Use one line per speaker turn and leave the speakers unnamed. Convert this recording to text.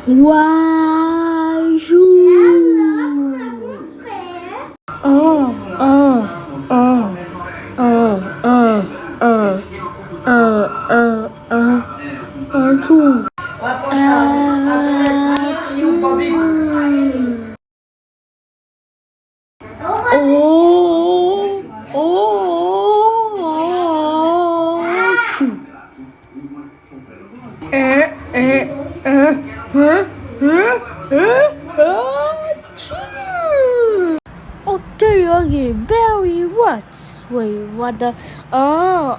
Why you? Oh, oh, oh, oh, oh, oh, two. Oh, two. Okay, okay, Barry, what? Wait, what the? Oh,